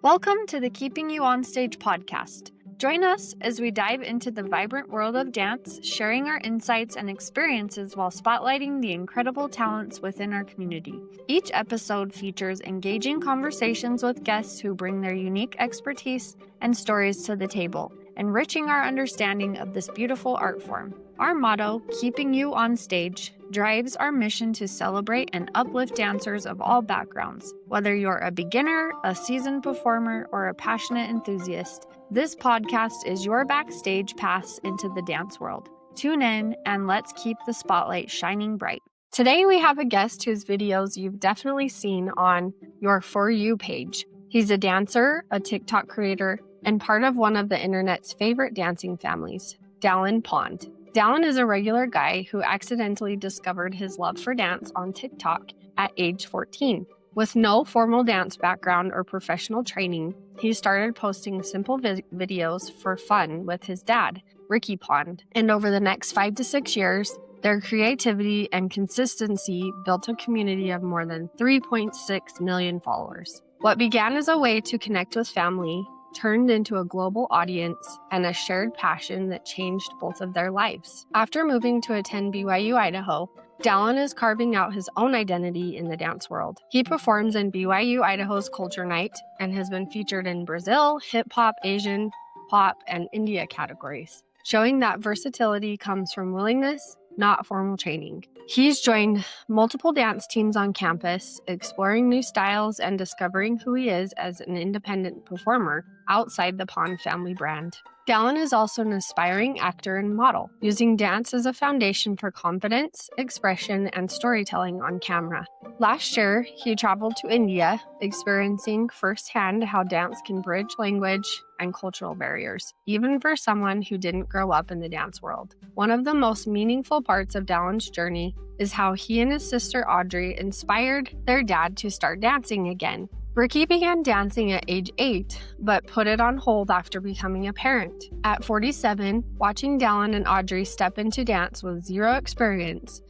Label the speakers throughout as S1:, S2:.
S1: Welcome to the Keeping You On Stage podcast. Join us as we dive into the vibrant world of dance, sharing our insights and experiences while spotlighting the incredible talents within our community. Each episode features engaging conversations with guests who bring their unique expertise and stories to the table, enriching our understanding of this beautiful art form. Our motto, Keeping You On Stage, drives our mission to celebrate and uplift dancers of all backgrounds. Whether you're a beginner, a seasoned performer, or a passionate enthusiast, this podcast is your backstage pass into the dance world. Tune in and let's keep the spotlight shining bright. Today we have a guest whose videos you've definitely seen on your For You page. He's a dancer, a TikTok creator, and part of one of the internet's favorite dancing families, Dallin Pond. Dallin is a regular guy who accidentally discovered his love for dance on TikTok at age 14. With no formal dance background or professional training, he started posting simple videos for fun with his dad, Ricky Pond. And over the next 5 to 6 years, their creativity and consistency built a community of more than 3.6 million followers. What began as a way to connect with family turned into a global audience and a shared passion that changed both of their lives. After moving to attend BYU, Idaho, Dallin is carving out his own identity in the dance world. He performs in BYU, Idaho's Culture Night and has been featured in Brazil, hip hop, Asian, pop, and India categories, showing that versatility comes from willingness, not formal training. He's joined multiple dance teams on campus, exploring new styles and discovering who he is as an independent performer outside the Pond family brand. Dallin is also an aspiring actor and model, using dance as a foundation for confidence, expression, and storytelling on camera. Last year, he traveled to India, experiencing firsthand how dance can bridge language and cultural barriers, even for someone who didn't grow up in the dance world. One of the most meaningful parts of Dallin's journey is how he and his sister Audrey inspired their dad to start dancing again. Ricky began dancing at age 8, but put it on hold after becoming a parent. At 47, watching Dallin and Audrey step into dance with zero experience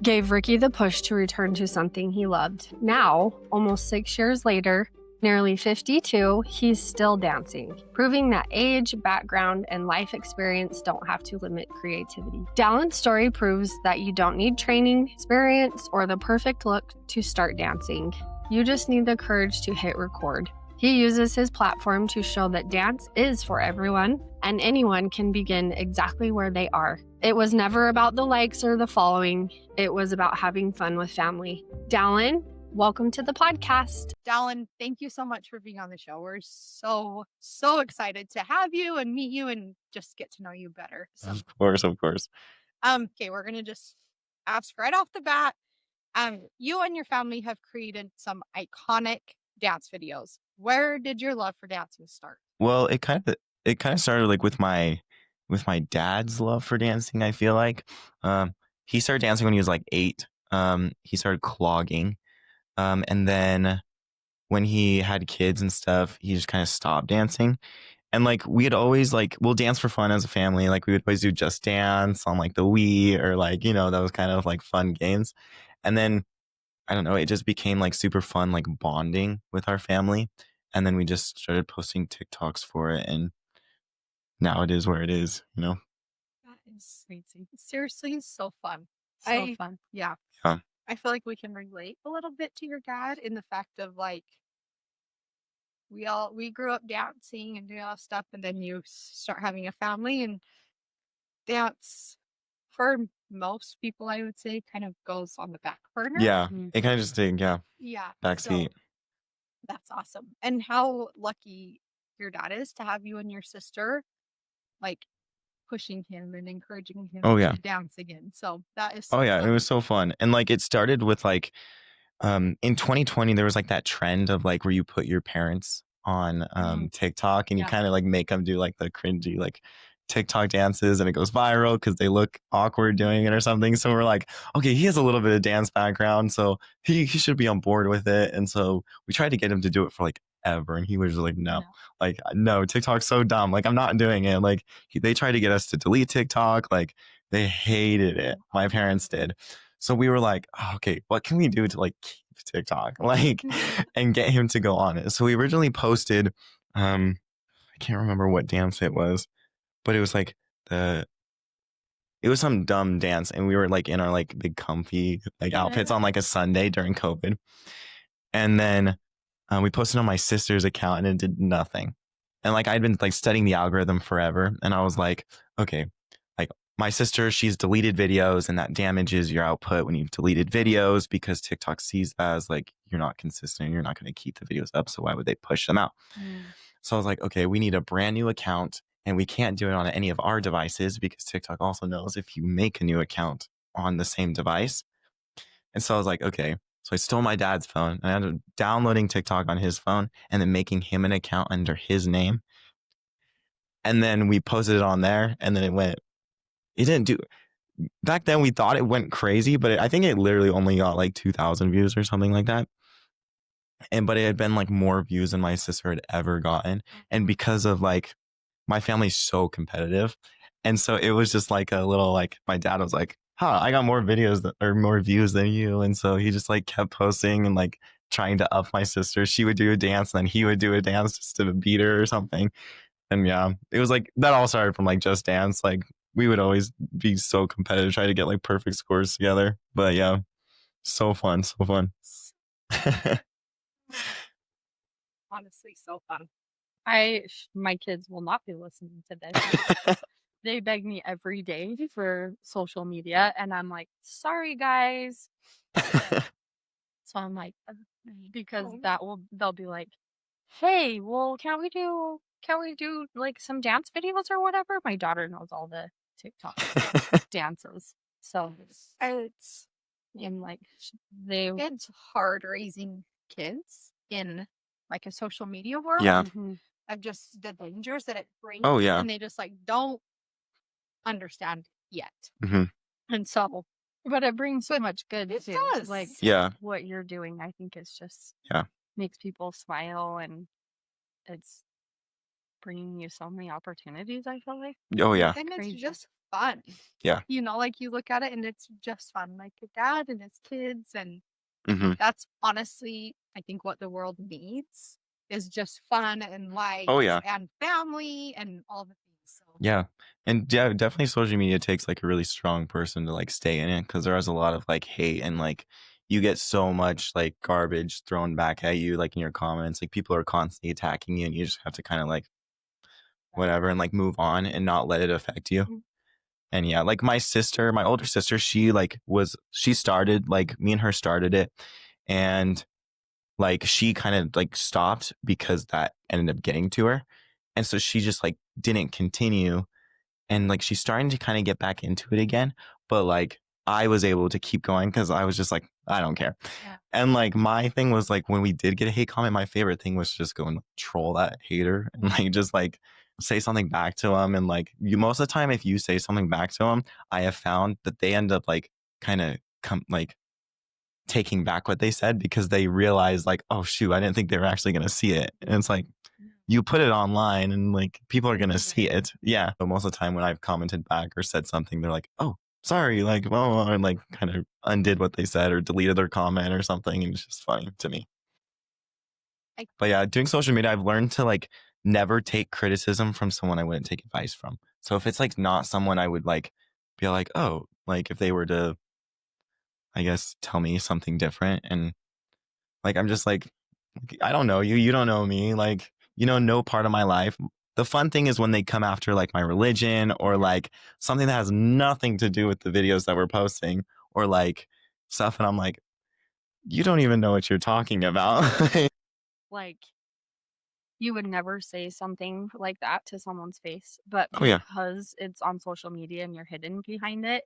S1: gave Ricky the push to return to something he loved. Now, almost 6 years later, nearly 52, he's still dancing, proving that age, background, and life experience don't have to limit creativity. Dallin's story proves that you don't need training, experience, or the perfect look to start dancing. You just need the courage to hit record. He uses his platform to show that dance is for everyone, and anyone can begin exactly where they are. It was never about the likes or the following. It was about having fun with family. Dallin, welcome to the podcast.
S2: Dallin, thank you so much for being on the show. We're so excited to have you and meet you and just get to know you better. So,
S3: Of course.
S2: okay, we're gonna just ask right off the bat. You and your family have created some iconic dance videos. Where did your love for dancing start?
S3: Well, it kind of started like with my dad's love for dancing. I feel like he started dancing when he was like 8. He started clogging, and then when he had kids and stuff, he just kind of stopped dancing. And like we had always we'll dance for fun as a family. Like we would always do Just Dance on like the Wii or that was kind of like fun games. And then I don't know, it just became like super fun, like bonding with our family. And then we just started posting TikToks for it. And now it is where it is,
S2: That is amazing. Seriously, so fun.
S1: Fun.
S2: Yeah.
S3: Yeah.
S2: I feel like we can relate a little bit to your dad in the fact of like, we grew up dancing and doing all that stuff. And then you start having a family and dance for most people, I would say, kind of goes on the back burner.
S3: Yeah. It kind of just did, yeah.
S2: Yeah.
S3: Backseat.
S2: So that's awesome. And how lucky your dad is to have you and your sister like pushing him and encouraging him
S3: Oh, yeah.
S2: to dance again. So that is
S3: Oh yeah,
S2: fun.
S3: it was so fun. And like it started with like in 2020 there was like that trend of like where you put your parents on TikTok and you
S2: Yeah.
S3: kind of like make them do like the cringy like TikTok dances and it goes viral because they look awkward doing it or something. So we're like, okay, he has a little bit of dance background, so he should be on board with it. And so we tried to get him to do it for like ever, and he was like, no, TikTok's so dumb. Like I'm not doing it. Like they tried to get us to delete TikTok. Like they hated it. My parents did. So we were like, oh, okay, what can we do to like keep TikTok like and get him to go on it? So we originally posted, I can't remember what dance it was, but it was like it was some dumb dance, and we were like in our like big comfy like outfits on like a Sunday during COVID, and then we posted on my sister's account, and it did nothing. And like I'd been like studying the algorithm forever, and I was like, okay, like my sister, she's deleted videos, and that damages your output when you've deleted videos because TikTok sees that as like you're not consistent, you're not going to keep the videos up, so why would they push them out? So I was like, okay, we need a brand new account, and we can't do it on any of our devices because TikTok also knows if you make a new account on the same device. And so I was like, okay. So I stole my dad's phone, and I ended up downloading TikTok on his phone and then making him an account under his name. And then we posted it on there, and then it didn't do, back then we thought it went crazy, but I think it literally only got like 2,000 views or something like that. But it had been like more views than my sister had ever gotten. And because of like, my family's so competitive. And so it was just like a little, like my dad was like, I got more videos or more views than you. And so he just like kept posting and like trying to up my sister. She would do a dance, and then he would do a dance just to beat her or something. And yeah, it was like, that all started from like Just Dance. Like we would always be so competitive, try to get like perfect scores together. But yeah, so fun, so fun.
S2: Honestly, so fun.
S1: My kids will not be listening to this. They beg me every day for social media, and I'm like, sorry guys. So I'm like, because they'll be like, hey, well, can we do like some dance videos or whatever? My daughter knows all the TikTok dances, so
S2: It's
S1: and like
S2: it's hard raising kids in like a social media world.
S3: Yeah.
S2: Of just the dangers that it brings.
S3: Oh, yeah.
S2: And they just like don't understand yet.
S3: Mhm.
S2: And so,
S1: but it brings so much good
S2: it
S1: too.
S2: does.
S1: Like
S3: Yeah.
S1: what you're doing, I think is just
S3: Yeah.
S1: makes people smile, and it's bringing you so many opportunities, I feel like.
S3: Oh, yeah.
S2: And it's
S1: Crazy.
S2: just fun.
S3: Yeah.
S2: You know, like you look at it and it's just fun. Like your dad and his kids. And
S3: Mhm.
S2: that's honestly, I think what the world needs is just fun and light.
S3: Oh, yeah.
S2: And family and all the things. So
S3: Yeah. And yeah, definitely social media takes like a really strong person to like stay in it, because there is a lot of like hate, and like you get so much like garbage thrown back at you like in your comments. Like people are constantly attacking you, and you just have to kind of like whatever and like move on and not let it affect you. And yeah, like my older sister, she started, like me and her started it, and like she kind of like stopped because that ended up getting to her. And so she just like didn't continue, and like she's starting to kind of get back into it again. But like I was able to keep going because I was just like, I don't care.
S2: Yeah.
S3: And like my thing was like, when we did get a hate comment, my favorite thing was just go and troll that hater and like just like say something back to them. And like most of the time, if you say something back to them, I have found that they end up like kind of taking back what they said, because they realize like, oh shoot, I didn't think they were actually going to see it. And it's like, you put it online and like people are going to see it. Yeah. But most of the time when I've commented back or said something, they're like, oh, sorry. Like, well, and like kind of undid what they said or deleted their comment or something. And it's just funny to me. But yeah, doing social media, I've learned to like never take criticism from someone I wouldn't take advice from. So if it's like not someone I would like be like, oh, like if they were to, I guess, tell me something different, and like I'm just like, I don't know you, you don't know me, like, you know, no part of my life. The fun thing is when they come after like my religion or like something that has nothing to do with the videos that we're posting or like stuff, and I'm like, you don't even know what you're talking about.
S1: Like you would never say something like that to someone's face, but
S3: Oh, yeah.
S1: because it's on social media and you're hidden behind it,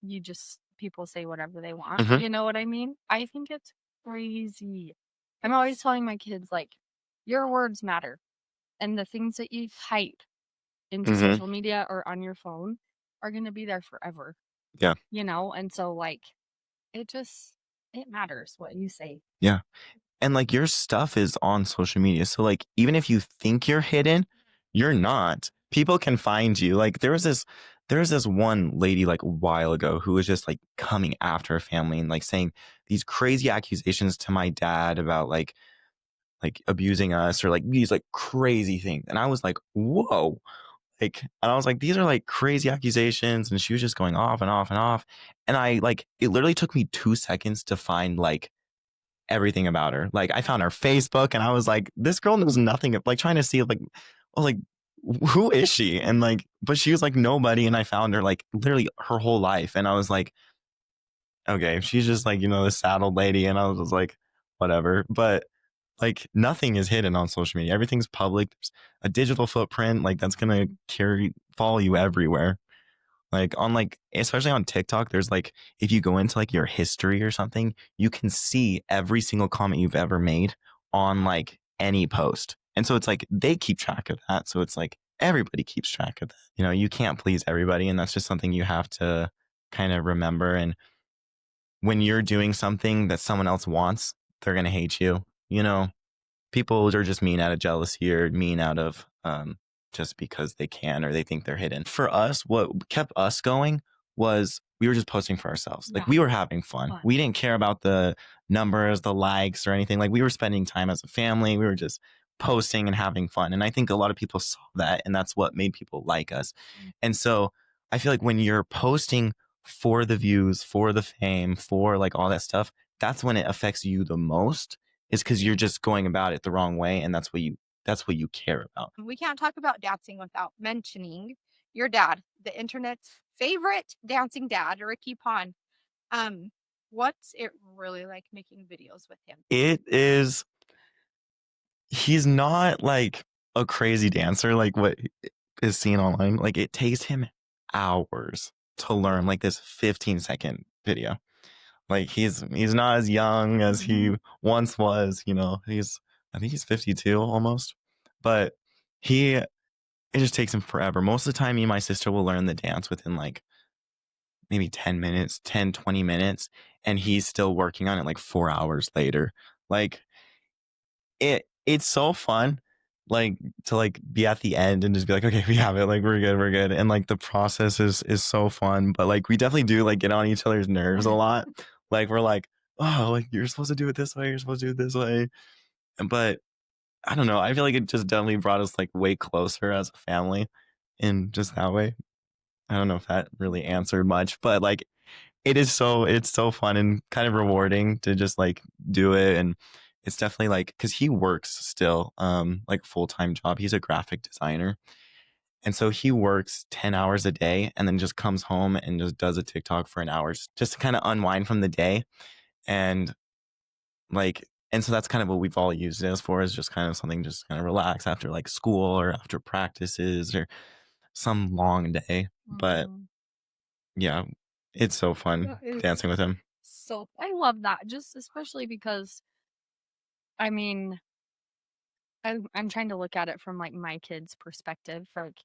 S1: you just people say whatever they want.
S3: Mhm.
S1: You know what I mean? I think it's crazy. I'm always telling my kids like, your words matter, and the things that you type into
S3: Mhm.
S1: social media or on your phone are gonna be there forever.
S3: Yeah.
S1: You know, and so like it matters what you say.
S3: Yeah. And like your stuff is on social media. So like even if you think you're hidden, you're not. People can find you. Like there was there's this one lady like a while ago who was just like coming after her family and like saying these crazy accusations to my dad about like abusing us or like these like crazy things. And I was like, whoa. Like, and I was like, these are like crazy accusations. And she was just going off and off and off. And I like, it literally took me 2 seconds to find like everything about her. Like, I found her Facebook and I was like, this girl knows nothing. Like, trying to see, like, oh, like, who is she? And like, but she was like nobody. And I found her like literally her whole life. And I was like, okay, she's just like, this sad old lady. And I was just like, whatever. But like nothing is hidden on social media. Everything's public. There's a digital footprint like that's gonna follow you everywhere. Like on like especially on TikTok, there's like if you go into like your history or something, you can see every single comment you've ever made on like any post. And so it's like they keep track of that. So it's like everybody keeps track of that. You can't please everybody, and that's just something you have to kind of remember. And when you're doing something that someone else wants, they're gonna hate you. People are just mean out of jealousy or mean out of just because they can or they think they're hidden. For us, what kept us going was we were just posting for ourselves. Like we were having fun. We didn't care about the numbers, the likes or anything. Like we were spending time as a family. We were just posting and having fun. And I think a lot of people saw that, and that's what made people like us. And so I feel like when you're posting for the views, for the fame, for like all that stuff, that's when it affects you the most, is because you're just going about it the wrong way, and that's what you care about.
S2: We can't talk about dancing without mentioning your dad, the internet's favorite dancing dad, Ricky Pond. What's it really like making videos with him?
S3: He's not like a crazy dancer like what is seen online. Like it takes him hours to learn like this 15-second video. Like he's not as young as he once was, I think he's 52 almost. But it just takes him forever. Most of the time me and my sister will learn the dance within like maybe 10 minutes, 10, 20 minutes, and he's still working on it like 4 hours later. Like it's so fun like to like be at the end and just be like, okay, we have it, like we're good, and like the process is so fun. But like we definitely do like get on each other's nerves a lot. Like we're like, oh, like you're supposed to do it this way, you're supposed to do it this way. But I don't know, I feel like it just definitely brought us like way closer as a family in just that way. I don't know if that really answered much, but like it's so fun and kind of rewarding to just like do it. And it's definitely like because he works still like full-time job. He's a graphic designer, and so he works 10 hours a day and then just comes home and just does a TikTok for an hour just to kind of unwind from the day. And so that's kind of what we've all used it as for, is just kind of something just kind of relax after like school or after practices or some long day. But yeah, it's so fun dancing with him.
S1: So I love that, just especially because, I mean, I'm trying to look at it from like my kids' perspective. Like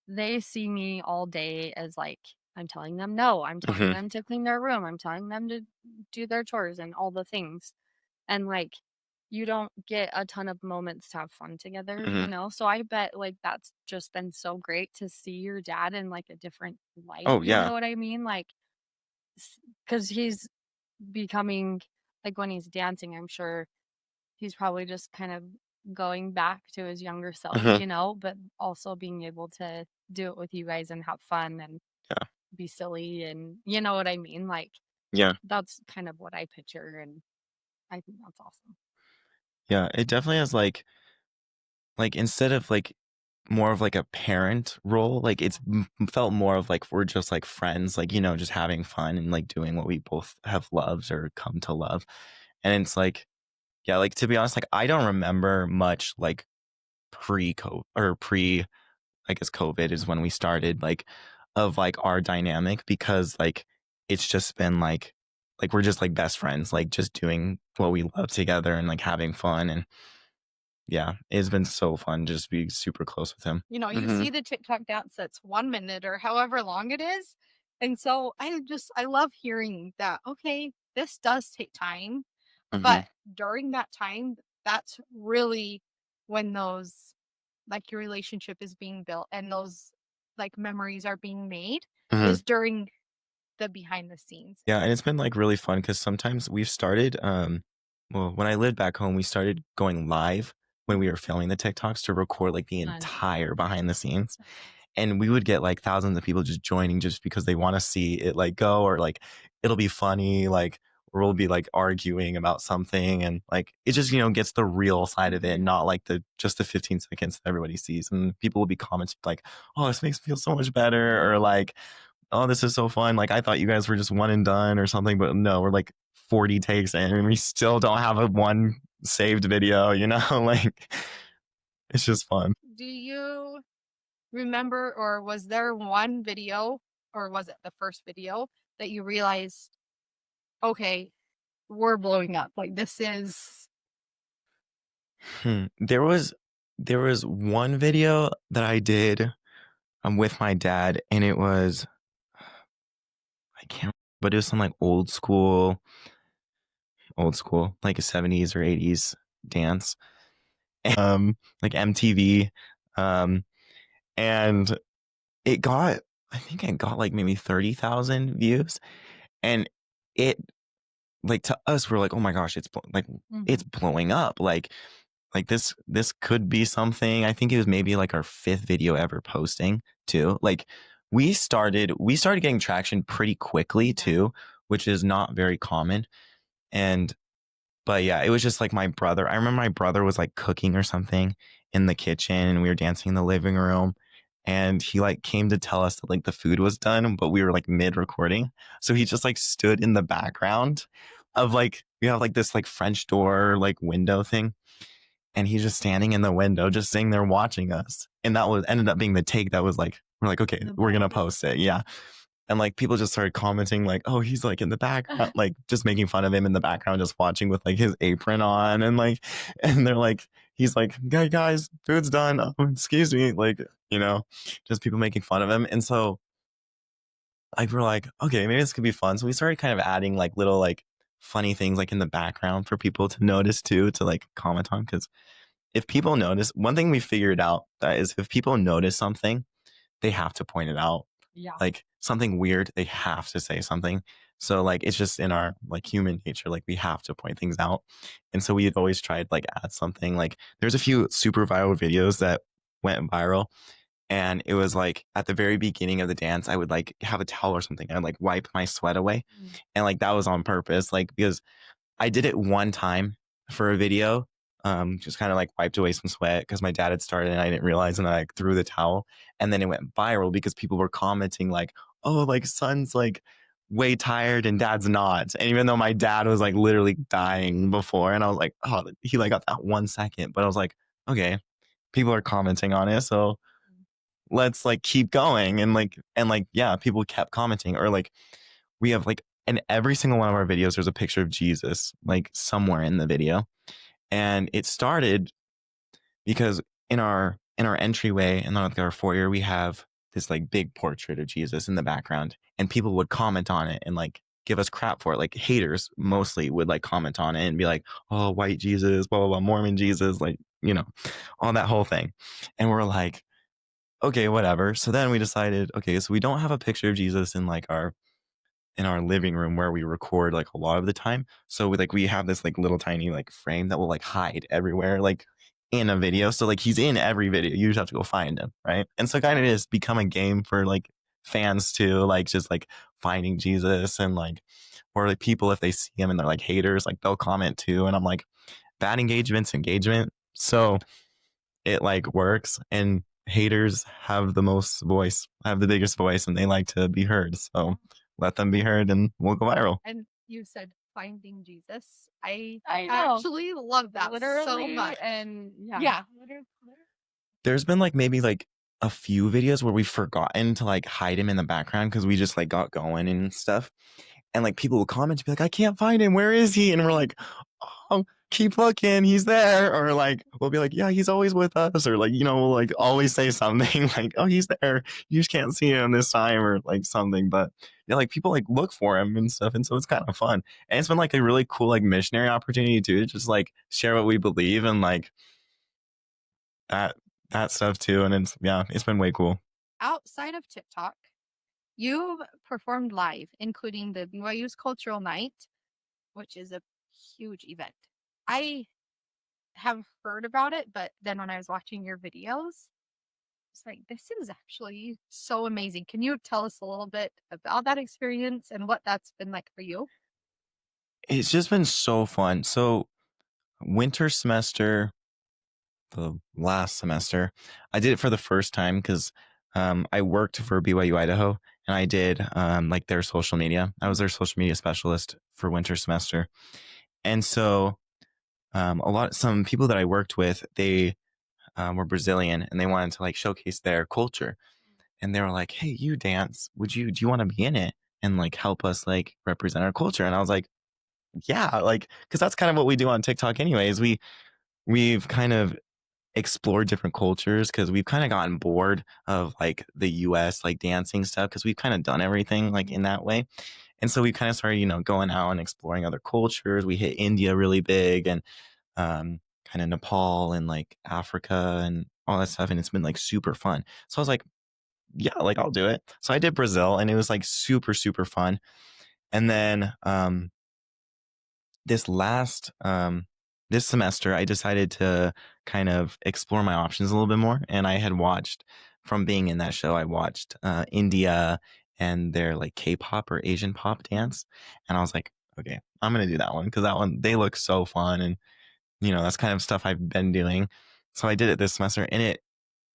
S1: they see me all day as like I'm telling them no, I'm telling them to clean their room, I'm telling them to do their chores and all the things, and like you don't get a ton of moments to have fun together. So I bet like that's just been so great to see your dad in like a different light.
S3: Oh
S1: You
S3: yeah.
S1: know what I mean? Like, because he's becoming like when he's dancing, I'm sure he's probably just kind of going back to his younger self, but also being able to do it with you guys and have fun and
S3: Yeah.
S1: be silly, and you know what I mean? Like,
S3: Yeah.
S1: that's kind of what I picture, and I think that's awesome.
S3: Yeah, it definitely has like instead of like more of like a parent role, like it's felt more of like we're just like friends, like just having fun and like doing what we both have loved or come to love. And it's like, yeah, like to be honest, like I don't remember much like pre-COVID or I guess COVID is when we started, like of like our dynamic, because like it's just been like we're just like best friends, like just doing what we love together and like having fun. And yeah, it's been so fun just to be super close with him.
S2: You see the TikTok dance that's 1 minute or however long it is. And so I love hearing that, okay, this does take time, but during that time, that's really when those, like your relationship is being built and those like memories are being made
S3: Mhm.
S2: is during the behind the scenes.
S3: Yeah, and it's been like really fun because sometimes we've started well, when I lived back home, we started going live when we were filming the TikToks to record like the entire behind the scenes. And we would get like thousands of people just joining just because they want to see it like go, or like it'll be funny, like, or we'll be like arguing about something, and like it just, you know, gets the real side of it, not like the just the 15 seconds that everybody sees. And people will be commenting like, oh, this makes me feel so much better, or like, oh, this is so fun. Like, I thought you guys were just one and done or something, but no, we're like 40 takes in and we still don't have a one saved video, you know? Like, it's just fun.
S2: Do you remember, or was there one video, or was it the first video that you realized, okay, we're blowing up? Like, this is.
S3: There was one video that I did with my dad, and it was, I can't, but it was some like old school, like a 70s or 80s dance, like MTV, and it got, I think it got like maybe 30,000 views, and it, like, to us, we're like, oh my gosh, it's it's blowing up, like this could be something. I think it was maybe like our 5th video ever posting too. Like, we started getting traction pretty quickly too, which is not very common. And but yeah, it was just like my brother. I remember my brother was like cooking or something in the kitchen, and we were dancing in the living room. And he like came to tell us that like the food was done, but we were like mid recording. So he just like stood in the background of like, we have like this like French door like window thing. And he's just standing in the window, just sitting there watching us. And that was ended up being the take that was like, we're like, okay, we're gonna post it. Yeah. And like people just started commenting like, oh, he's like in the background, like just making fun of him in the background, just watching with like his apron on, and like, and they're like, he's like, guys, food's done. Oh, excuse me, like, you know, just people making fun of him. And so like we're like, okay, maybe this could be fun. So we started kind of adding like little like funny things like in the background for people to notice too, to like comment on. Because if people notice, one thing we figured out that is, if people notice something, they have to point it out.
S2: Yeah.
S3: Like something weird, they have to say something. So like it's just in our like human nature, like we have to point things out. And so we had always tried like add something. Like there's a few super viral videos that went viral, and it was like at the very beginning of the dance, I would like have a towel or something and like wipe my sweat away. And like that was on purpose, like because I did it one time for a video, just kind of like wiped away some sweat because my dad had started and I didn't realize, and I like threw the towel, and then it went viral because people were commenting like, oh, like son's like way tired and dad's not. And even though my dad was like literally dying before, and I was like, oh, he like got that 1 second, but I was like, okay, people are commenting on it, so let's like keep going. And like yeah, people kept commenting, or like we have like, in every single one of our videos there's a picture of Jesus like somewhere in the video. And it started because in our entryway and like our foyer, we have this like big portrait of Jesus in the background, and people would comment on it and like give us crap for it. Like haters mostly would like comment on it and be like, oh, white Jesus, blah blah blah, Mormon Jesus, like, you know, all that whole thing. And we're like, okay, whatever. So then we decided, okay, so we don't have a picture of Jesus in like our living room where we record like a lot of the time. So we have this like little tiny like frame that will like hide everywhere, like in a video. So like he's in every video. You just have to go find him, right? And so kind of just become a game for like fans to like just like finding Jesus, and like, or like people, if they see him and they're like haters, like they'll comment too. And I'm like, bad engagement's engagement. So it like works, and haters have the biggest voice, and they like to be heard. So let them be heard and we'll go viral.
S2: And you said finding Jesus. I
S1: know.
S2: actually love that so much.
S1: And
S2: Yeah.
S3: There's been like maybe like a few videos where we've forgotten to like hide him in the background because we just like got going and stuff. And like people will comment to be like, I can't find him. Where is he? And we're like, oh, keep looking. He's there. Or like, we'll be like, yeah, he's always with us. Or like, you know, we'll like always say something like, oh, he's there. You just can't see him this time, or like something. But yeah, like people like look for him and stuff. And so it's kind of fun. And it's been like a really cool like missionary opportunity too, to just like share what we believe, and like that stuff too. And it's been way cool.
S2: outside of TikTok, you've performed live, including the BYU's Cultural Night, which is a huge event. I have heard about it, but then when I was watching your videos, it's like, this is actually so amazing. Can you tell us a little bit about that experience and what that's been like for you?
S3: It's just been so fun. So winter semester, the last semester, I did it for the first time because I worked for BYU Idaho and I did like their social media. I was their social media specialist for winter semester. And so some people that I worked with, they were Brazilian and they wanted to like showcase their culture. And they were like, "Hey, you dance. Do you want to be in it and like help us like represent our culture?" And I was like, "Yeah, like cuz that's kind of what we do on TikTok anyways. We've kind of explored different cultures cuz we've kind of gotten bored of like the US like dancing stuff cuz we've kind of done everything like in that way. And so we kind of started, going out and exploring other cultures. We hit India really big and kind of Nepal and like Africa and all that stuff and it's been like super fun. So I was like, yeah, like I'll do it. So I did Brazil and it was like super, super fun. And then this last this semester I decided to kind of explore my options a little bit more. And I had watched from being in that show, I watched India and their like K-pop or Asian pop dance. And I was like, okay, I'm gonna do that one because that one they look so fun and that's kind of stuff I've been doing. So I did it this semester and it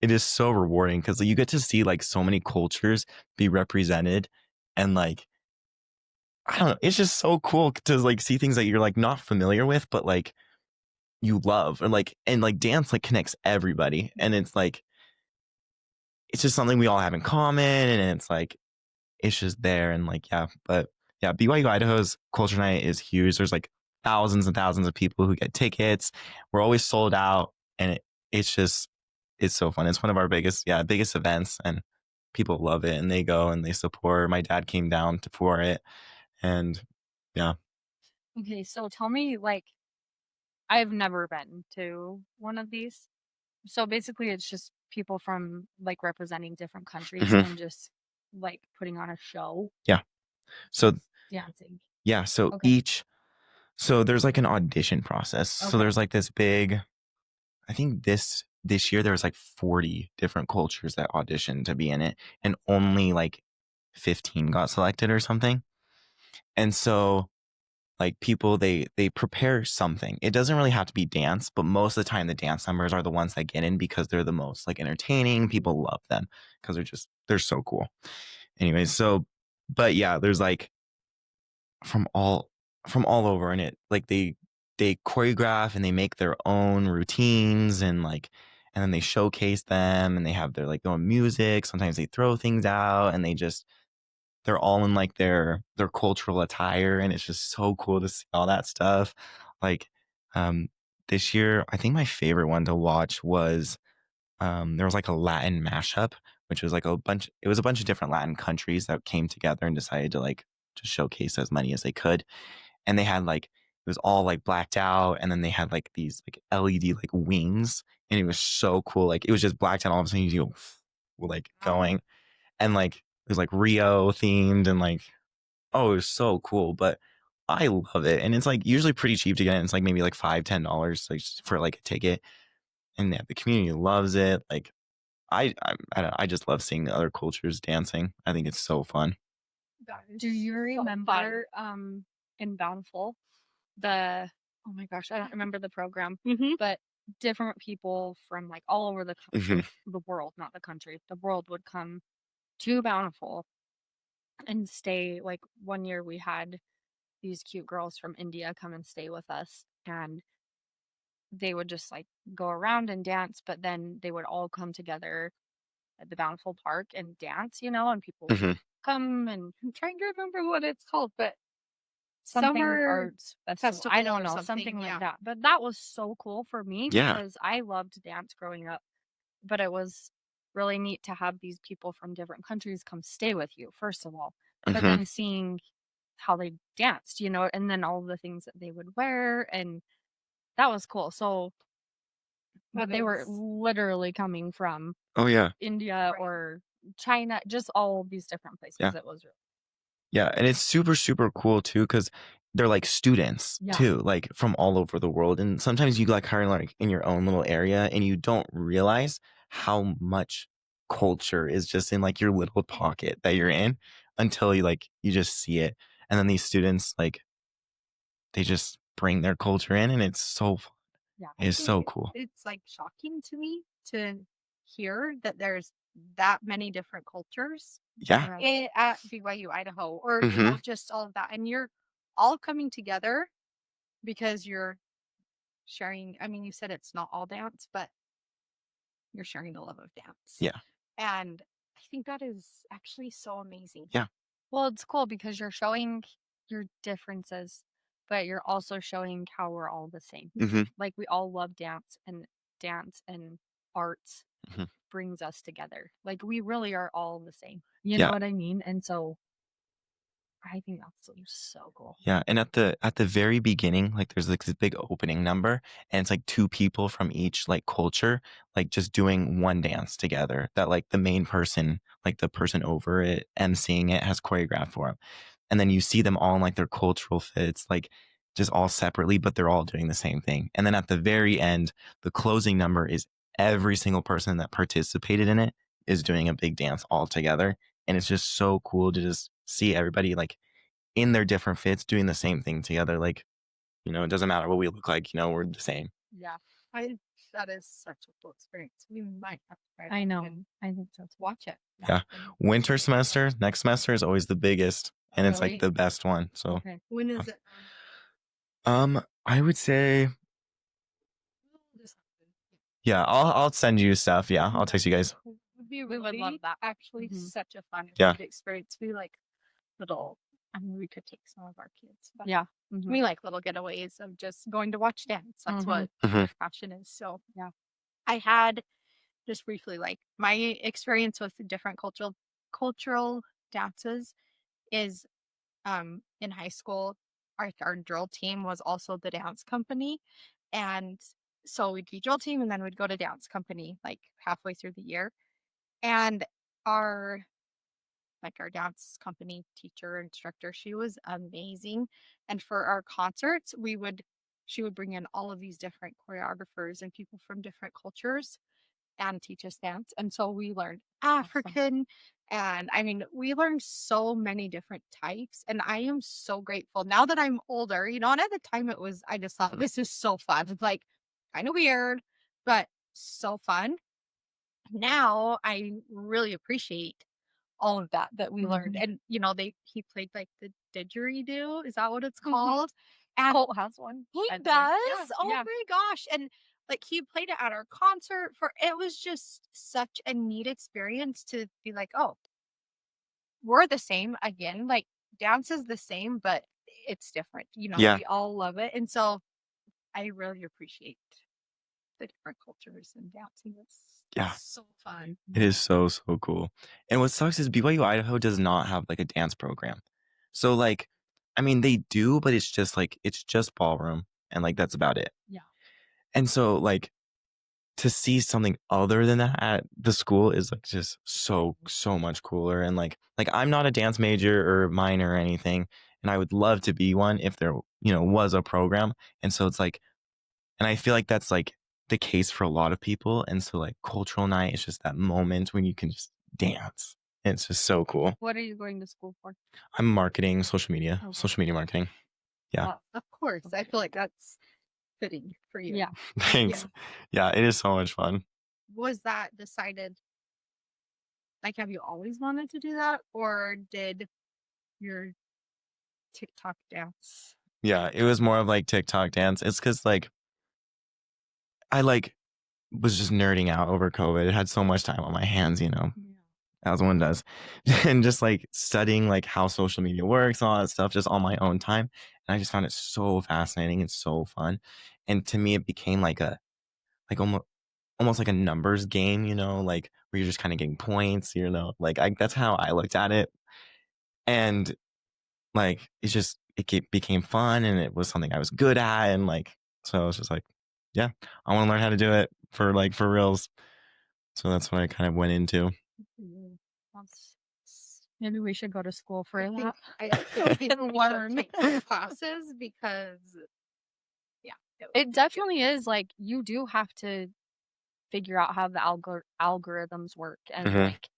S3: is so rewarding because you get to see like so many cultures be represented and like I don't know, it's just so cool to like see things that you're like not familiar with, but like you love and like dance like connects everybody. And it's like it's just something we all have in common and it's like it's just there and like but yeah, BYU Idaho's culture night is huge. There's like thousands and thousands of people who get tickets. We're always sold out and it's so fun. It's one of our biggest events and people love it and they go and they support. My dad came down for it and yeah.
S1: Okay, so tell me, like, I've never been to one of these. So basically, it's just people from like representing different countries
S3: Mhm.
S1: and just like putting on a show,
S3: Yeah. So
S1: dancing.
S3: yeah, so
S1: Okay.
S3: there's like an audition process. So
S1: Okay.
S3: there's like this big I think this year there was like 40 different cultures that auditioned to be in it and only like 15 got selected or something. And so like people they prepare something. It doesn't really have to be dance, but most of the time the dance numbers are the ones that get in because they're the most like entertaining. People love them because they're so cool. Anyways, so but yeah, there's like from all from all over and it like they choreograph and they make their own routines and then they showcase them and they have their own music. Sometimes they throw things out and they're all in like their cultural attire and it's just so cool to see all that stuff. Like um this year, I think my favorite one to watch was there was like a Latin mashup, which was like it was a bunch of different Latin countries that came together and decided to like just showcase as many as they could. And they had like it was all like blacked out and then they had like these like LED like wings and it was so cool. Like it was just blacked out all of a sudden you were like going and like it was like Rio themed and like oh it was so cool. But I love it. And it's like usually pretty cheap to get in. It's like maybe like $5-10 like for like a ticket. And yeah, the community loves it. Like I don't know, I just love seeing other cultures dancing. I think it's so fun.
S1: Do you
S2: So fun.
S1: remember in Bountiful the oh my gosh, I don't remember the program,
S2: Mm-hmm.
S1: but different people from like all over
S3: Mhm.
S1: the world, not the country, the world would come to Bountiful and stay. Like one year we had these cute girls from India come and stay with us and they would just like go around and dance, but then they would all come together at the Bountiful Park and dance, and people would
S3: Mhm.
S1: come and I'm trying to remember what it's called, but something
S2: Summer
S1: arts festival. I
S2: festival
S1: don't
S2: or
S1: know,
S2: something.
S1: something like
S2: Yeah.
S1: that. But that was so cool for me
S3: Yeah.
S1: because I loved dance growing up. But it was really neat to have these people from different countries come stay with you, first of all. But
S3: Mhm.
S1: then seeing how they danced, and then all the things that they would wear and that was cool. So but
S2: That
S1: they were
S2: is
S1: literally coming from
S3: Oh yeah.
S1: India
S2: right.
S1: or China, just all of these different places.
S3: Yeah.
S1: It was really
S3: Yeah, and it's super, super cool too because they're like students too, like from all over the world. And sometimes you like kind of like in your own little area and you don't realize how much culture is just in like your little pocket that you're in until you just see it. And then these students they just bring their culture in and it's so fun.
S1: yeah.
S3: It's so cool.
S2: It's like shocking to me to hear that there's that many different cultures
S3: Yeah.
S2: at BYU, Idaho, or just all of that, and you're all coming together because you're sharing. I mean, you said it's not all dance, but you're sharing the love of dance.
S3: Yeah.
S2: And I think that is actually so amazing.
S3: Yeah.
S1: Well, it's cool because you're showing your differences, but you're also showing how we're all the same. Like we all love dance and arts brings us together. Like we really are all the same. You know what I mean? And so I think that's so cool.
S3: Yeah, and at the very beginning, like there's like this big opening number, and it's like two people from each like culture, like just doing one dance together. That like the main person, like the person over it, emceeing it, has choreographed for them, and then you see them all in like their cultural fits, like just all separately, but they're all doing the same thing. And then at the very end, the closing number is every single person that participated in it is doing a big dance all together, and it's just so cool to just see everybody like in their different fits doing the same thing together. Like, it doesn't matter what we look like, we're the same.
S2: Yeah. That is such a cool experience. We might have to try it.
S1: I know. I think so.
S2: Watch it.
S3: Yeah. Winter semester, next semester is always the biggest and it's like the best one. So
S2: when is it?
S3: I would say yeah, I'll send you stuff. Yeah, I'll text you guys.
S2: We would love that. Actually, such a fun experience. We like little. I mean, we could take some of our kids. But we like little getaways of just going to watch dance. That's what our passion is. So
S1: yeah,
S2: I had just briefly like my experience with different cultural dances is in high school. Our drill team was also the dance company, and so we'd be drill team and then we'd go to dance company like halfway through the year. And our dance company teacher, instructor, she was amazing. And for our concerts, she would bring in all of these different choreographers and people from different cultures and teach us dance. And so we learned African, and I mean, we learned so many different types. And I am so grateful now that I'm older, and at the time I just thought this is so fun. It's like kind of weird, but so fun. Now I really appreciate all of that we learned. And he played like the didgeridoo, is that what it's called? And
S1: Colt has one.
S2: He does. Oh my gosh. And like he played it at our concert. It was just such a neat experience to be like, oh, we're the same again. Like dance is the same, but it's different. We all love it. And so I really appreciate the different cultures and dancing. It's so fun.
S3: It is so, so cool. And what sucks is BYU Idaho does not have like a dance program. So like, I mean, they do, but it's just ballroom and like that's about it.
S1: Yeah.
S3: And so like to see something other than that at the school is like just so much cooler. And like I'm not a dance major or minor or anything, and I would love to be one if there was a program. And so it's like, and I feel like that's like the case for a lot of people. And so like cultural night is just that moment when you can just dance. And it's just so cool.
S1: What are you going to school for?
S3: I'm marketing, social media marketing. Yeah.
S2: Of course. I feel like that's fitting for you.
S1: Yeah.
S3: Thanks. Yeah, it is so much fun.
S2: Was that decided? Like, have you always wanted to do that, or did your TikTok dance?
S3: Yeah, it was more of like TikTok dance. It's because like I like was just nerding out over COVID. It had so much time on my hands, as one does, and just like studying like how social media works and all that stuff just on my own time. And I just found it so fascinating and so fun. And to me, it became like almost like a numbers game, like where you're just kind of getting points, like that's how I looked at it. And like it became fun, and it was something I was good at, and like so I was just like, yeah, I want to learn how to do it for reals. So that's what I kind of went into.
S1: Maybe we should go to school for that.
S2: I think we
S1: And
S2: should
S1: learn.
S2: take classes because, yeah.
S1: It definitely is like you do have to figure out how the algorithms work, and
S3: Mhm.
S1: like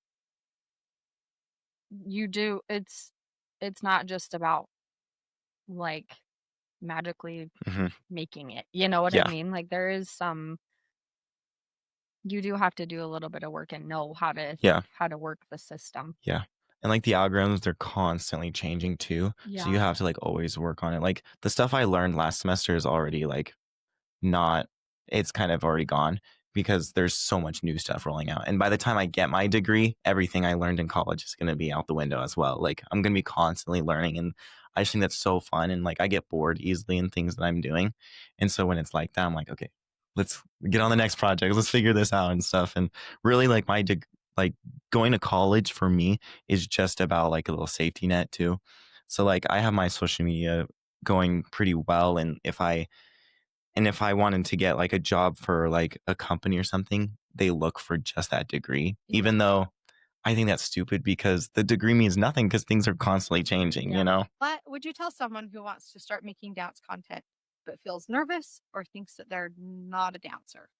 S1: you do. It's not just about like magically
S3: Mhm.
S1: making it. You know what I
S3: Yeah.
S1: mean? Like there is some. You do have to do a little bit of work and know
S3: Yeah.
S1: how to work the system.
S3: Yeah. And like the algorithms, they're constantly changing too. So you
S1: Yeah.
S3: have to like always work on it. Like the stuff I learned last semester is already like not, it's kind of already gone because there's so much new stuff rolling out. And by the time I get my degree, everything I learned in college is going to be out the window as well. Like I'm going to be constantly learning. And I just think that's so fun. And like I get bored easily in things that I'm doing. And so when it's like that, I'm like, okay, let's get on the next project. Let's figure this out and stuff. And really like like going to college for me is just about like a little safety net too. So like I have my social media going pretty well. And if I wanted to get like a job for like a company or something, they look for just that degree, even though I think that's stupid because the degree means nothing because things are constantly changing,
S1: Yeah.
S3: you know?
S2: What would you tell someone who wants to start making dance content but feels nervous or thinks that they're not a dancer?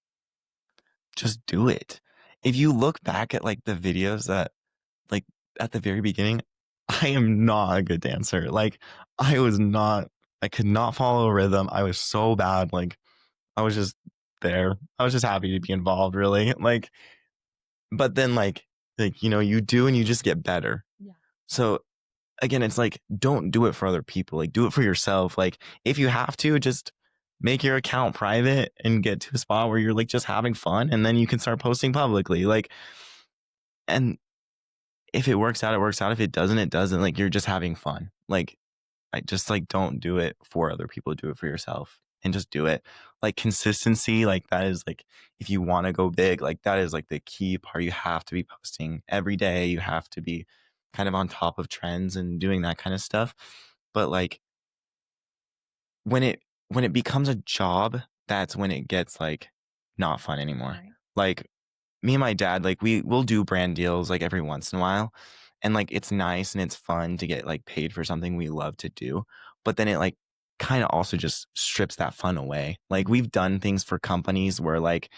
S3: Just do it. If you look back at like the videos that like at the very beginning, I am not a good dancer. Like I could not follow a rhythm. I was so bad. Like I was just there. I was just happy to be involved, really. Like, but then you know, you do and you just get better.
S1: Yeah.
S3: So again, it's like, don't do it for other people. Like, do it for yourself. Like, if you have to, just make your account private and get to a spot where you're like just having fun, and then you can start posting publicly. Like, and if it works out, it works out. If it doesn't, it doesn't. Like, you're just having fun. Like, I just like don't do it for other people. Do it for yourself and just do it. Like consistency, like that is like if you want to go big, like that is like the key part. You have to be posting every day. You have to be kind of on top of trends and doing that kind of stuff. But like when it becomes a job, that's when it gets like not fun anymore.
S1: Right.
S3: Like me and my dad, like we'll do brand deals like every once in a while. And like it's nice and it's fun to get like paid for something we love to do. But then it like kind of also just strips that fun away. Like we've done things for companies where like,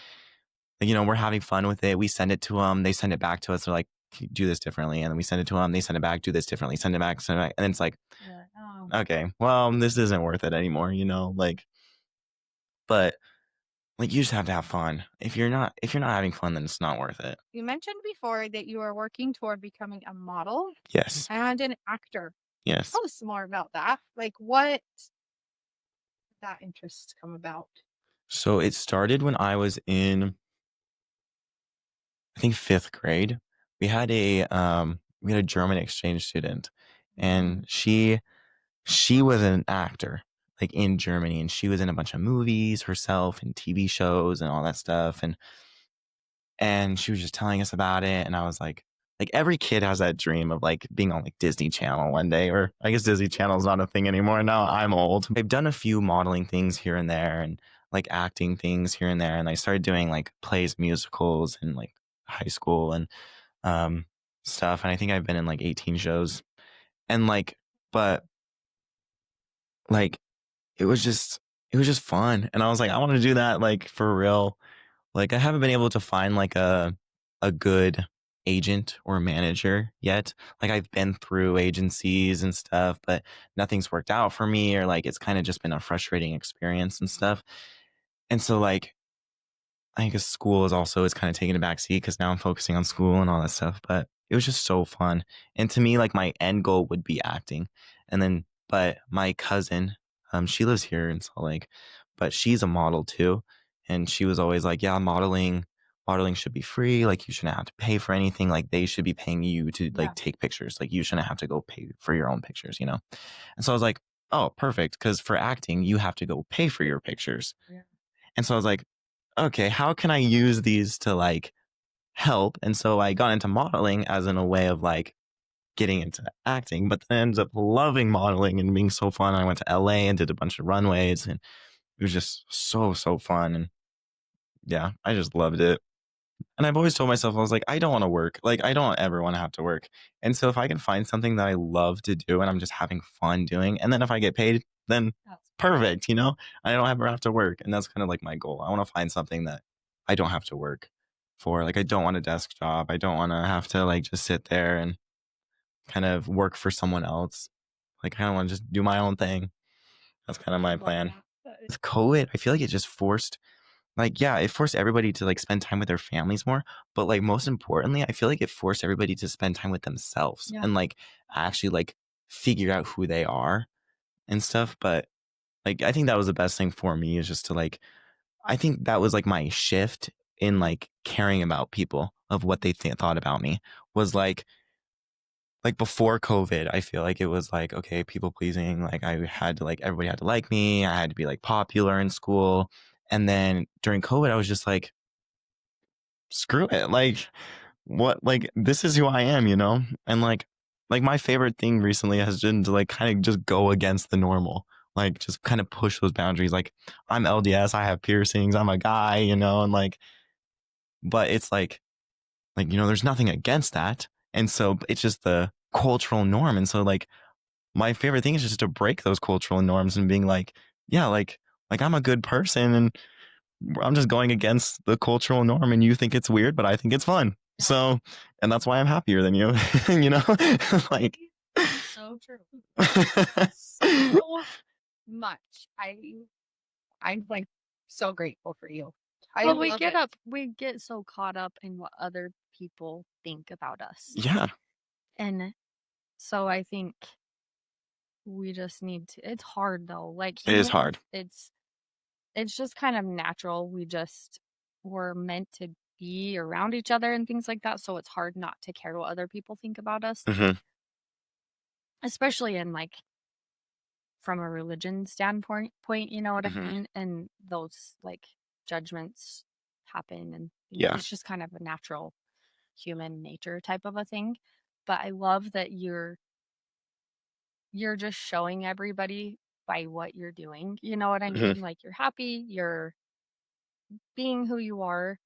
S3: you know, we're having fun with it. We send it to them, they send it back to us. They're like, do this differently. And then we send it to them, they send it back, do this differently, send it back, send it back. And then it's like,
S1: Oh.
S3: okay, well, this isn't worth it anymore, you know, like, but like you just have to have fun. If you're not having fun, then it's not worth it.
S2: You mentioned before that you are working toward becoming a model
S3: Yes.
S2: and an actor.
S3: Yes.
S2: Tell us more about that. Like, what did that interest come about?
S3: So it started when I was in, I think 5th grade. We had a German exchange student, and she was an actor like in Germany, and she was in a bunch of movies herself and TV shows and all that stuff, and she was just telling us about it, and I was like every kid has that dream of like being on like Disney Channel one day, or I guess Disney Channel is not a thing anymore. Now I'm old. I've done a few modeling things here and there and like acting things here and there, and I started doing like plays, musicals in like high school and um stuff, and I think I've been in like 18 shows, and like but like it was just fun, and I was like I want to do that like for real. Like I haven't been able to find like a good agent or manager yet. Like I've been through agencies and stuff, but nothing's worked out for me, or like it's kind of just been a frustrating experience and stuff. And so like I guess school is kind of taking a back seat because now I'm focusing on school and all that stuff. But it was just so fun. And to me, like my end goal would be acting. And then, but my cousin, she lives here in Salt Lake, but she's a model too. And she was always like, yeah, modeling should be free. Like you shouldn't have to pay for anything. Like they should be paying you to like take pictures. Like you shouldn't have to go pay for your own pictures, you know? And so I was like, oh, perfect. Because for acting, you have to go pay for your pictures.
S1: Yeah.
S3: And so I was like, okay, how can I use these to like help? And so I got into modeling as in a way of like getting into acting, but then ended up loving modeling and being so fun. I went to LA and did a bunch of runways, and it was just so fun. And yeah, I just loved it. And I've always told myself, I was like, I don't want to work. Like, I don't ever want to have to work. And so if I can find something that I love to do and I'm just having fun doing, and then if I get paid, then perfect, I don't ever have to work. And that's kind of like my goal. I want to find something that I don't have to work for. Like, I don't want a desk job. I don't want to have to like just sit there and kind of work for someone else. Like, I kind of want to just do my own thing. That's kind of my plan. With COVID, I feel like it just forced it forced everybody to like spend time with their families more. But like most importantly, I feel like it forced everybody to spend time with themselves and like actually like figure out who they are and stuff. But like I think that was the best thing for me is just to like I think that was like my shift in like caring about people of what they thought about me was like before COVID, I feel like it was like, okay, people pleasing. Like I had to like, everybody had to like me. I had to be like popular in school. And then during COVID, I was just like, screw it. Like what, like this is who I am, And like my favorite thing recently has been to like kind of just go against the normal, like just kind of push those boundaries. Like I'm LDS, I have piercings, I'm a guy, and like, but it's like, there's nothing against that. And so it's just the cultural norm. And so like my favorite thing is just to break those cultural norms and being like, yeah, like I'm a good person and I'm just going against the cultural norm and you think it's weird, but I think it's fun. So, and that's why I'm happier than you, like
S2: So true. So much. I'm like so grateful for you.
S1: Well, we get so caught up in what other people think about us.
S3: Yeah.
S1: And so I think we just need to, it's hard though. Like
S3: It is hard.
S1: It's just kind of natural. We're meant to be around each other and things like that. So it's hard not to care what other people think about us, especially in like from a religion standpoint, you know what I mean? And those like judgments happen and it's just kind of a natural human nature type of a thing. But I love that you're just showing everybody by what you're doing. You know what I mean? Like you're happy, you're being who you are,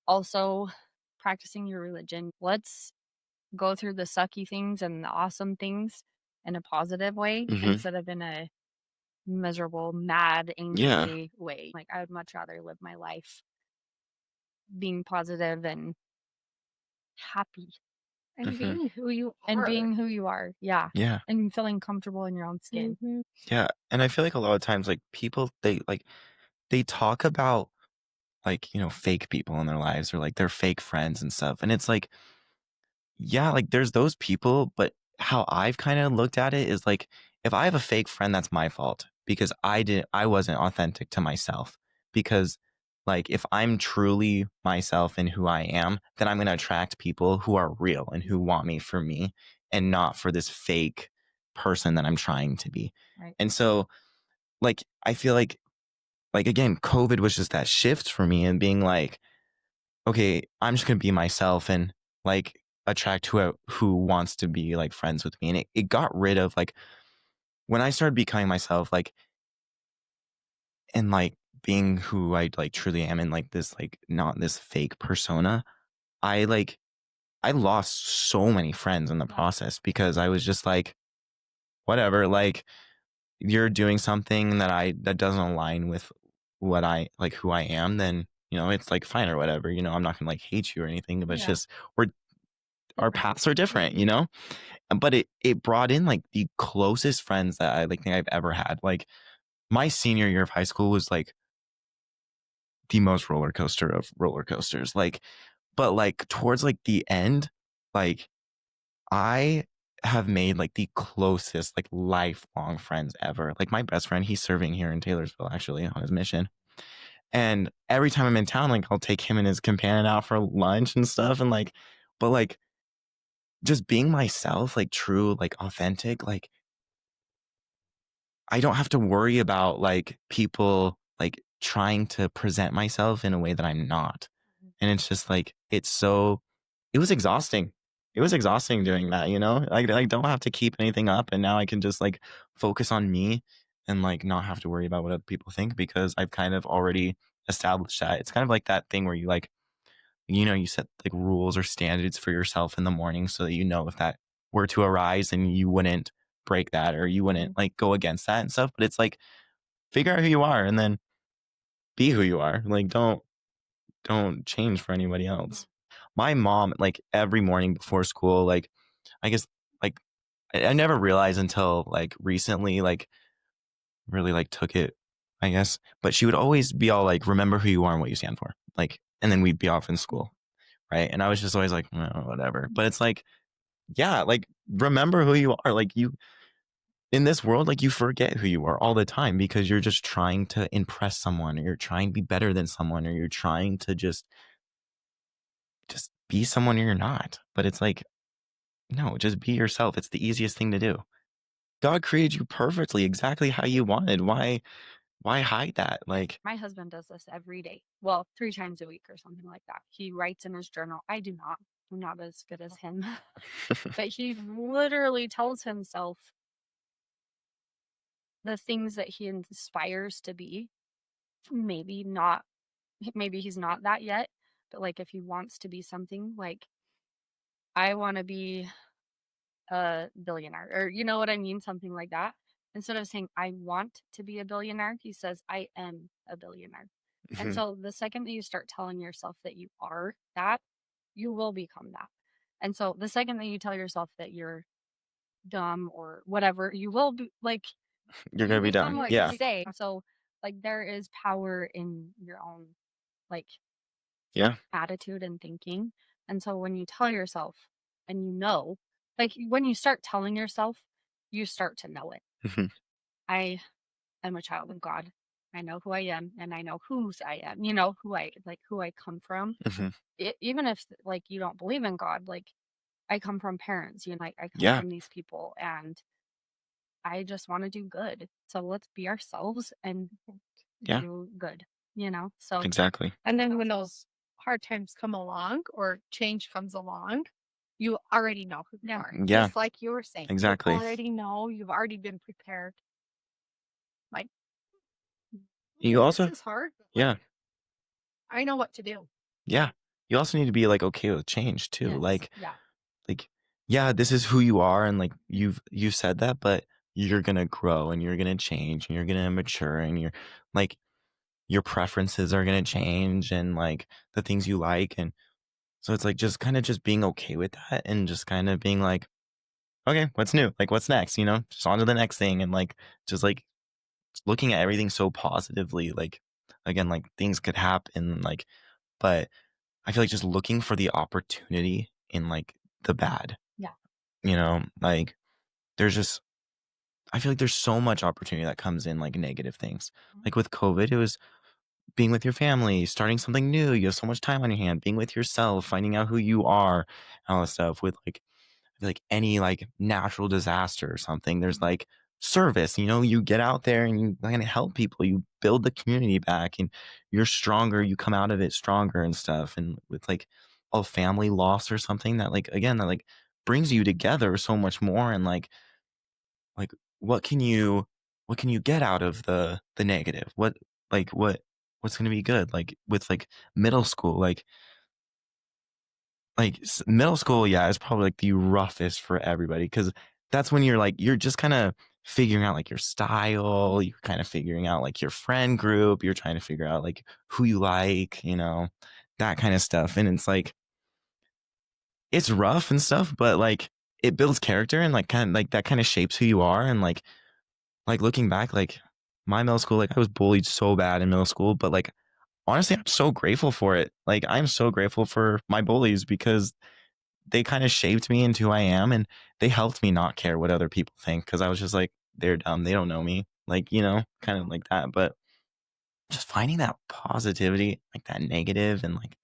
S1: also practicing your religion. Let's go through the sucky things and the awesome things in a positive way instead of in a miserable, mad, angry way. Like I would much rather live my life being positive and happy
S2: and being who you are.
S1: and being who you are. Yeah.
S3: Yeah.
S1: And feeling comfortable in your own skin.
S3: Yeah. And I feel like a lot of times like people they talk about like, fake people in their lives or like their fake friends and stuff. And it's like, yeah, like there's those people, but how I've kind of looked at it is like if I have a fake friend, that's my fault because I wasn't authentic to myself. Because like if I'm truly myself and who I am, then I'm going to attract people who are real and who want me for me and not for this fake person that I'm trying to be.
S1: Right.
S3: And so like I feel like again, COVID was just that shift for me and being like, okay, I'm just gonna be myself and like attract who wants to be like friends with me. And it got rid of like when I started becoming myself, like and like being who I like truly am and like this like not this fake persona, I lost so many friends in the process because I was just like, whatever, like you're doing something that doesn't align with what I like who I am, then it's like fine or whatever. I'm not gonna like hate you or anything, but it's just our paths are different, But it brought in like the closest friends that I like think I've ever had. Like my senior year of high school was like the most roller coaster of roller coasters. Like, but like towards like the end, like I have made like the closest like lifelong friends ever. Like my best friend, he's serving here in Taylorsville actually on his mission. And every time I'm in town, like I'll take him and his companion out for lunch and stuff. And like, but like just being myself, like true, like authentic, like I don't have to worry about like people like trying to present myself in a way that I'm not. And it's just like, it was exhausting. It was exhausting doing that, Like I don't have to keep anything up. And now I can just like focus on me and like not have to worry about what other people think because I've kind of already established that. It's kind of like that thing where you like you set like rules or standards for yourself in the morning so that if that were to arise and you wouldn't break that or you wouldn't like go against that and stuff. But it's like, figure out who you are and then be who you are. Like, don't change for anybody else. My mom, like every morning before school, like, I guess, like, I never realized until like recently, like really like took it, I guess. But she would always be all like, remember who you are and what you stand for. Like, and then we'd be off in school. Right. And I was just always like, whatever. But it's like, yeah, like remember who you are. Like in this world, like you forget who you are all the time because you're just trying to impress someone or you're trying to be better than someone or you're trying to just be someone you're not. But it's like, no, just be yourself. It's the easiest thing to do. God created you perfectly, exactly how you wanted. Why hide that? Like,
S1: my husband does this every day. Well, 3 times a week or something like that. He writes in his journal. I do not. I'm not as good as him. But he literally tells himself the things that he aspires to be. Maybe he's not that yet, but like if he wants to be something, like I want to be a billionaire, or you know what I mean, something like that. Instead of saying I want to be a billionaire, he says I am a billionaire. And so the second that you start telling yourself that you are that, you will become that. And so the second that you tell yourself that you're dumb or whatever, you will be like,
S3: you're going to be
S1: become
S3: done.
S1: what
S3: Yeah.
S1: you say. So like there is power in your own like
S3: Yeah.
S1: attitude and thinking. And so when you tell yourself and like when you start telling yourself, you start to know it. I am a child of God. I know who I am and I know whose I am, who I come from. Even if like you don't believe in God, like I come from parents, like I come from these people and I just want to do good. So let's be ourselves and do good, So
S3: exactly.
S2: And then when those hard times come along or change comes along, you already know who you are.
S3: Yeah.
S2: Just like you were saying.
S3: Exactly.
S2: You already know. You've already been prepared. Like,
S3: You also,
S2: this is hard.
S3: Yeah.
S2: I know what to do.
S3: Yeah. You also need to be like okay with change too.
S1: Yes.
S3: Like,
S1: yeah,
S3: this is who you are, and like you've said that, but you're gonna grow and you're gonna change and you're gonna mature and you're like your preferences are gonna change and like the things you like, and so it's like just kind of just being okay with that and just kind of being like, okay, what's new? Like what's next? Just on to the next thing, and like just like looking at everything so positively. Like again, like things could happen, like, but I feel like just looking for the opportunity in like the bad.
S1: Yeah.
S3: Like I feel like there's so much opportunity that comes in like negative things. Like with COVID, it was being with your family, starting something new. You have so much time on your hand, being with yourself, finding out who you are, all that stuff. With like, I feel like any like natural disaster or something, there's like service. You get out there and you kind of help people. You build the community back, and you're stronger. You come out of it stronger and stuff. And with like a family loss or something, that like again that like brings you together so much more. And like what can you get out of the negative? What's going to be good? Like with like middle school, like middle school, yeah, is probably like the roughest for everybody, because that's when you're just kind of figuring out like your style. You're kind of figuring out like your friend group. You're trying to figure out like who you like, that kind of stuff. And it's like it's rough and stuff, but like it builds character and like kind of like that kind of shapes who you are. And like looking back, like my middle school, like I was bullied so bad in middle school, but like honestly, I'm so grateful for it. Like I'm so grateful for my bullies because they kind of shaped me into who I am, and they helped me not care what other people think, because I was just like, they're dumb, they don't know me, like, kind of like that. But just finding that positivity, like that negative, and like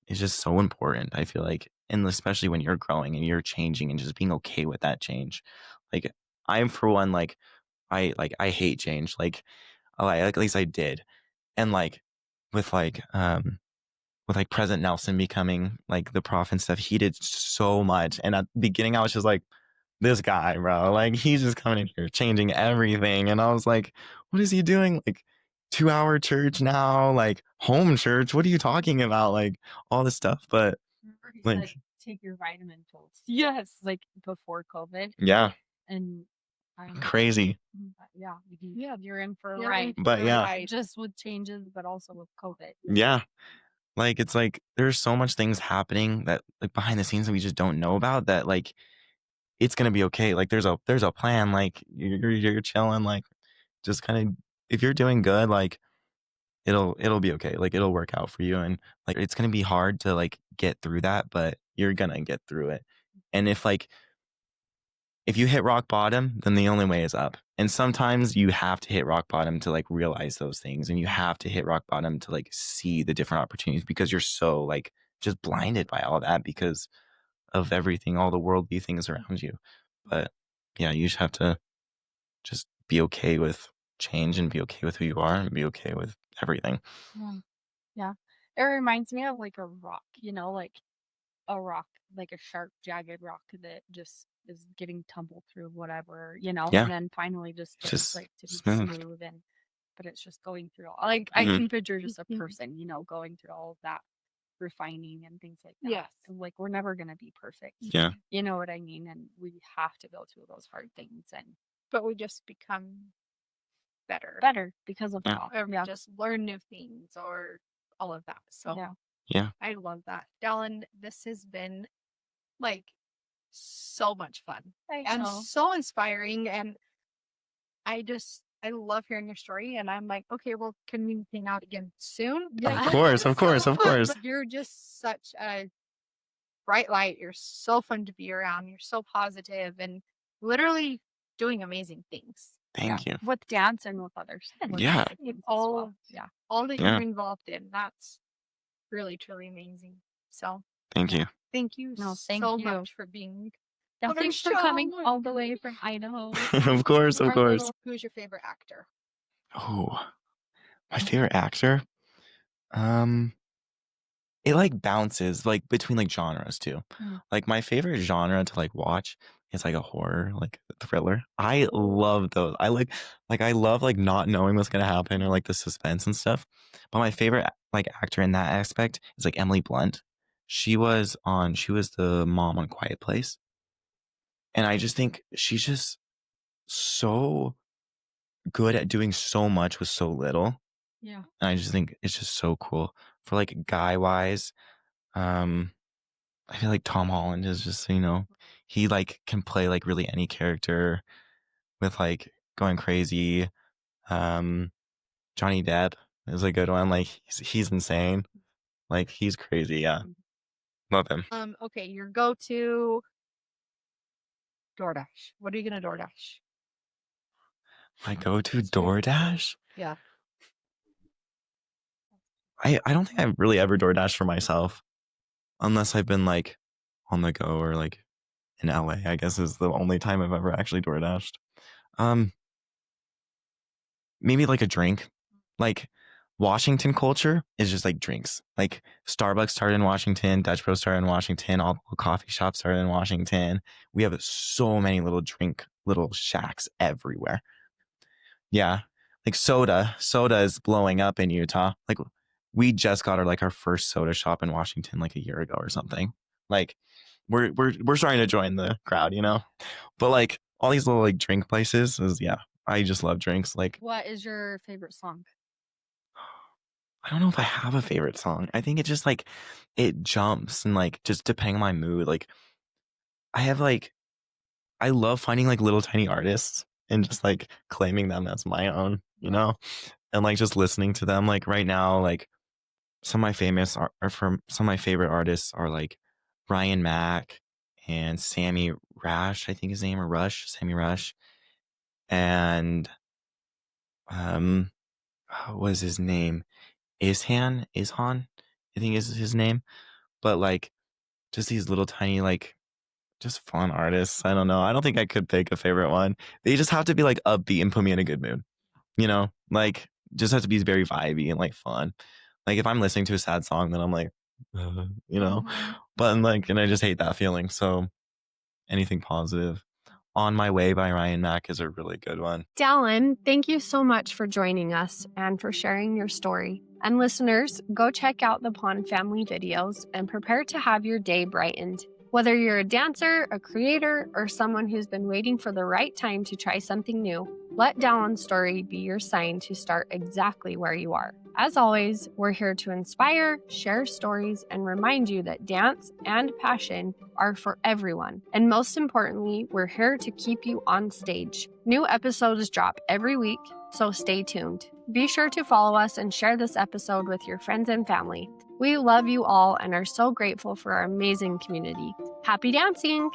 S3: is just so important, I feel like. And especially when you're growing and you're changing and just being okay with that change. Like I'm for one, like I hate change. Like at least I did. And like with like President Nelson becoming like the prof and stuff, he did so much. And at the beginning I was just like, this guy, bro, like he's just coming in here changing everything. And I was like, what is he doing? Like 2-hour church now, like home church. What are you talking about? Like all this stuff. But
S1: Remember he
S3: like,
S1: said, take your vitamin pills,
S2: Yes.
S1: like before COVID.
S3: yeah,
S1: And I'm
S3: crazy.
S1: yeah,
S2: Yeah.
S1: you're in for a
S2: You're in
S1: ride.
S3: But
S2: for a
S3: yeah,
S2: ride.
S1: Just with changes, but also with COVID.
S3: yeah. Like it's like there's so much things happening that like behind the scenes that we just don't know about that like it's gonna be okay. Like there's a plan. Like you're chilling. Like just kind of if you're doing good, like it'll be okay. Like it'll work out for you. And like it's gonna be hard to like get through that, but you're gonna get through it. And if you hit rock bottom, then the only way is up. And sometimes you have to hit rock bottom to like realize those things. And you have to hit rock bottom to like see the different opportunities because you're so like just blinded by all that because of everything, all the worldly things around you. But yeah, you just have to just be okay with change and be okay with who you are and be okay with everything.
S1: Yeah. It reminds me of like a rock, like a rock, like a sharp, jagged rock that just is getting tumbled through whatever,
S3: Yeah.
S1: and then finally just gets
S3: Just
S1: like to be
S3: smooth.
S1: smooth but it's just going through all like I
S3: Mhm.
S1: can picture just a person, going through all of that refining and things like that.
S2: Yes.
S1: And like we're never gonna be perfect.
S3: Yeah.
S1: You know what I mean? And we have to go through those hard things and
S2: But we just become better.
S1: because of
S3: Yeah.
S1: that.
S2: Or we
S1: Yeah.
S2: just learn new things or all of that. So
S1: Yeah.
S3: Yeah.
S2: I love that. Dallin, this has been like so much fun and so inspiring. And I love hearing your story. And I'm like, okay, well, can we hang out again soon?
S3: Of course, of course, of course.
S2: You're just such a bright light. You're so fun to be around. You're so positive and literally doing amazing things.
S3: Thank you.
S1: With dance and with others.
S3: Yeah.
S2: All that
S3: Yeah.
S2: you're involved in. That's really, truly amazing. So
S3: Thank you.
S2: thank you
S1: thank
S2: so
S1: you.
S2: much for being
S1: Yeah,
S2: on our
S1: thanks for coming
S2: show.
S1: all the way from Idaho.
S3: Of course, of course.
S2: Who's your favorite actor?
S3: Oh, my favorite actor. It like bounces like between like genres too. Like my favorite genre to like watch is like a horror, like a thriller. I love those. I love like not knowing what's gonna happen or like the suspense and stuff. But my favorite like actor in that aspect is like Emily Blunt. She was the mom on Quiet Place. And I just think she's just so good at doing so much with so little.
S1: Yeah.
S3: And I just think it's just so cool. For like guy wise, I feel like Tom Holland is just, he like can play like really any character with like going crazy. Johnny Depp is a good one. Like he's insane. Like he's crazy. Yeah. Love him.
S2: Okay, your go-to DoorDash. What are you gonna DoorDash?
S3: My go-to DoorDash?
S2: Yeah.
S3: I don't think I've really ever DoorDashed for myself. Unless I've been like on the go or like in LA, I guess is the only time I've ever actually DoorDashed. Maybe like a drink. Like Washington culture is just like drinks. Like Starbucks started in Washington, Dutch Bros started in Washington, all the coffee shops started in Washington. We have so many little shacks everywhere. Yeah. Like soda is blowing up in Utah. Like we just got our first soda shop in Washington like a year ago or something. Like we're starting to join the crowd, But like all these little like drink places I just love drinks. Like,
S1: what is your favorite song?
S3: I don't know if I have a favorite song. I think it just like it jumps and like just depending on my mood. Like I love finding like little tiny artists and just like claiming them as my own, and like just listening to them. Like right now, like some of my favorite artists are like Ryan Mack and Sammy Rash, I think his name, or Sammy Rush. And what was his name? Ishan, I think is his name. But like just these little tiny like just fun artists. I don't know. I don't think I could pick a favorite one. They just have to be like upbeat and put me in a good mood. Like just have to be very vibey and like fun. Like if I'm listening to a sad song, then I'm like, but like, and I just hate that feeling. So anything positive. On My Way by Ryan Mack is a really good one.
S1: Dallin, thank you so much for joining us and for sharing your story. And listeners, go check out the Pond family videos and prepare to have your day brightened. Whether you're a dancer, a creator, or someone who's been waiting for the right time to try something new, let Dallin's story be your sign to start exactly where you are. As always, we're here to inspire, share stories, and remind you that dance and passion are for everyone. And most importantly, we're here to keep you on stage. New episodes drop every week, so stay tuned. Be sure to follow us and share this episode with your friends and family. We love you all and are so grateful for our amazing community. Happy dancing!